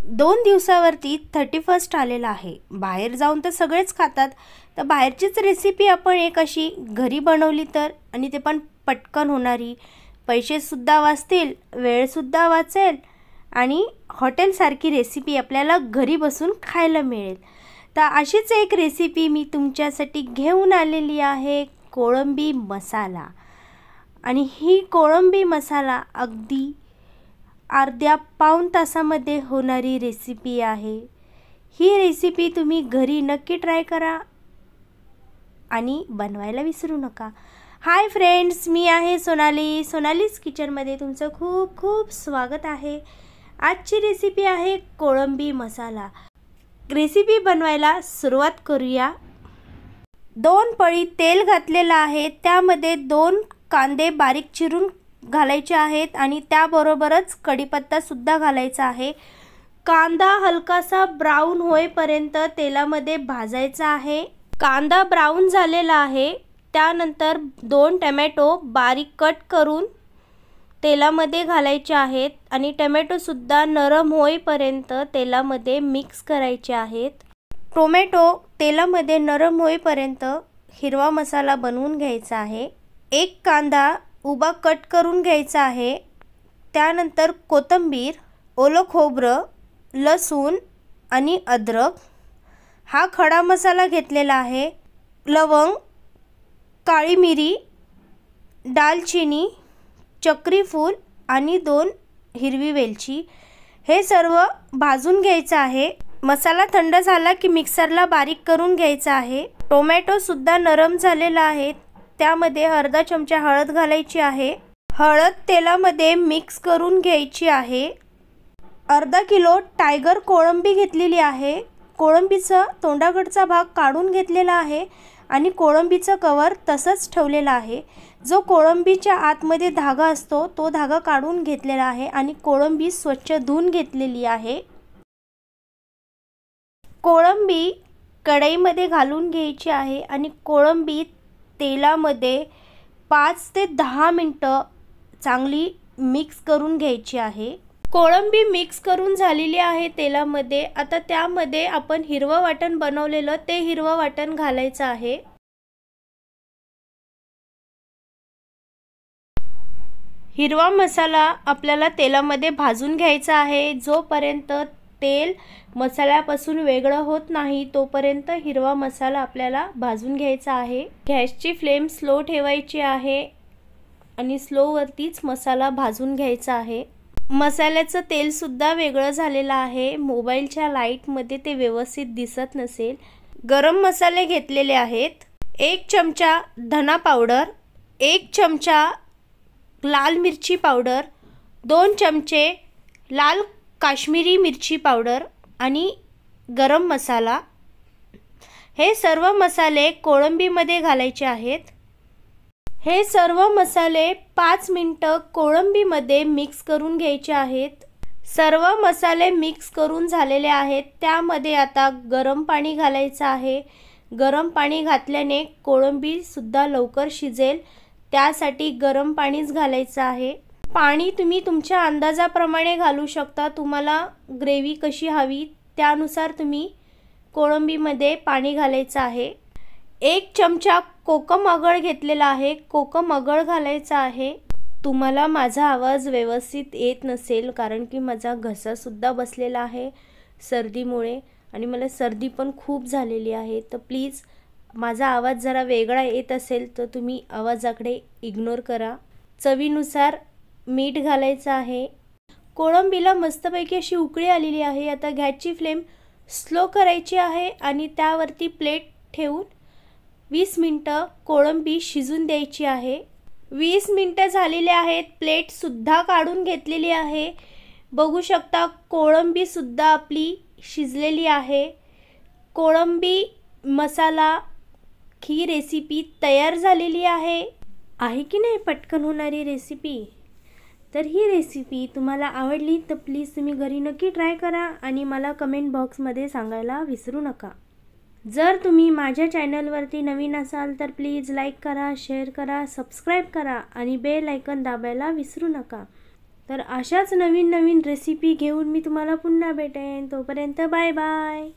2 दिवसावरती 31st आलेला आहे. बाहेर जाऊन तर सगळेच खातात, तर बाहेरचीच रेसिपी आपण एक अशी घरी बनवली तर, आणि ते पण पटकन होणारी, पैसेसुद्धा वाचतील, वेळसुद्धा वाचेल आणि हॉटेलसारखी रेसिपी आपल्याला घरी बसून खायला मिळेल. तर अशीच एक रेसिपी मी तुमच्यासाठी घेऊन आलेली आहे, कोळंबी मसाला. आणि ही कोळंबी मसाला अगदी अर्ध्या पाऊण तासामध्ये होणारी रेसिपी आहे. ही रेसिपी तुम्ही घरी नक्की ट्राय करा आणि बनवायला विसरू नका. हाय फ्रेंड्स, मी आहे सोनाली. सोनालीज किचनमध्ये तुमचं खूप खूप स्वागत आहे. आजची रेसिपी आहे कोळंबी मसाला. रेसिपी बनवायला सुरुवात करूया. 2 पळी तेल घातलेलं आहे, त्यामध्ये 2 कांदे बारीक चिरून घालायचे आहेत आणि त्याबरोबरच कढीपत्तासुद्धा घालायचा आहे. कांदा हलकासा ब्राऊन होईपर्यंत तेलामध्ये भाजायचा आहे. कांदा ब्राऊन झालेला आहे. त्यानंतर 2 टमॅटो बारीक कट करून तेलामध्ये घालायचे आहेत आणि टमॅटोसुद्धा नरम होईपर्यंत तेलामध्ये मिक्स करायचे आहेत. टोमॅटो तेलामध्ये नरम होईपर्यंत हिरवा मसाला बनवून घ्यायचा आहे. 1 कांदा उभा कट करून घ्यायचा आहे. त्यानंतर कोथिंबीर, ओलं खोबरं, लसूण आणि अद्रक हा खडा मसाला घेतलेला आहे. लवंग, काळी मिरी, दालचिनी, चक्रीफूल आणि 2 हिरवी वेलची हे सर्व भाजून घ्यायचं आहे. मसाला थंड झाला की मिक्सरला बारीक करून घ्यायचा आहे. टोमॅटोसुद्धा नरम झालेला आहे. त्यामध्ये अर्धा चमचा हळद घालायची आहे. हळद तेलामध्ये मिक्स करून घ्यायची आहे. अर्धा किलो टायगर कोळंबी घेतलेली आहे. कोळंबीचा तोंडाकडचा भाग काढून घेतलेला आहे आणि कोळंबीचं कवर तसंच ठेवलेलं आहे. जो कोळंबीच्या आतमध्ये धागा असतो तो धागा काढून घेतलेला आहे आणि कोळंबी स्वच्छ धुवून घेतलेली आहे. कोळंबी कढईमध्ये घालून घ्यायची आहे आणि कोळंबी तेलामध्ये 5 ते 10 मिनटं चांगली मिक्स करून घ्यायची आहे. कोळंबी मिक्स करून झालेली आहे तेलामध्ये. आता त्यामध्ये आपण हिरवं वाटण बनवलेलं ते हिरवं वाटण घालायचं आहे. हिरवा मसाला आपल्याला तेलामध्ये भाजून घ्यायचा आहे. जोपर्यंत तेल मसाल्यापासून वेगळं होत नाही तोपर्यंत हिरवा मसाला आपल्याला भाजून घ्यायचा आहे. गॅसची फ्लेम स्लो ठेवायची आहे आणि स्लोवरतीच मसाला भाजून घ्यायचा आहे. मसाल्याचं तेलसुद्धा वेगळं झालेलं आहे. मोबाईलच्या लाईटमध्ये ते व्यवस्थित दिसत नसेल. गरम मसाले घेतलेले आहेत. 1 चमचा धना पावडर, 1 चमचा लाल मिरची पावडर, 2 चमचे लाल काश्मीरी मिरची पावडर आणि गरम मसाला. हे सर्व मसाले कोळंबीमध्ये घालायचे आहेत. हे सर्व मसाले 5 मिनिटं कोळंबीमध्ये मिक्स करून घ्यायचे आहेत. सर्व मसाले मिक्स करून झालेले आहेत. त्यामध्ये आता गरम पाणी घालायचं आहे. गरम पाणी घातल्याने कोळंबीसुद्धा लवकर शिजेल, त्यासाठी गरम पाणीच घालायचं आहे. पाणी तुम्ही तुमच्या अंदाजाप्रमाणे घालू शकता. तुम्हाला ग्रेव्ही कशी हवी त्यानुसार तुम्ही कोळंबीमध्ये पाणी घालायचं आहे. 1 चमचा कोकम आगळ घेतलेला आहे. कोकम आगळ घालायचा आहे. तुम्हाला माझा आवाज व्यवस्थित येत नसेल कारण की माझा घसासुद्धा बसलेला आहे सर्दीमुळे आणि मला सर्दी पण खूप झालेली आहे. तर प्लीज माझा आवाज जरा वेगळा येत असेल तर तुम्ही आवाजाकडे इग्नोर करा. चवीनुसार मीठ घालायचं आहे. कोळंबीला मस्तपैकी अशी उकळी आलेली आहे. आता गॅसची फ्लेम स्लो करायची आहे आणि त्यावरती प्लेट ठेवून 20 मिनटं कोळंबी शिजून द्यायची आहे. 20 मिनटं झालेली आहेत. प्लेटसुद्धा काढून घेतलेली आहे. बघू शकता कोळंबीसुद्धा आपली शिजलेली आहे. कोळंबी मसाला ही रेसिपी तयार झालेली आहे. आहे की नाही पटकन होणारी रेसिपी? तर ही रेसिपी तुम्हाला आवडली तर प्लीज तुम्ही घरी नक्की ट्राय करा आणि मला कमेंट बॉक्समध्ये सांगायला विसरू नका. जर तुम्ही माझ्या चॅनलवरती नवीन असाल तर प्लीज लाईक करा, शेअर करा, सबस्क्राईब करा आणि बेल आयकॉन दाबायला विसरू नका. तर अशाच नवीन नवीन रेसिपी घेऊन मी तुम्हाला पुन्हा भेटेन. तोपर्यंत बाय बाय.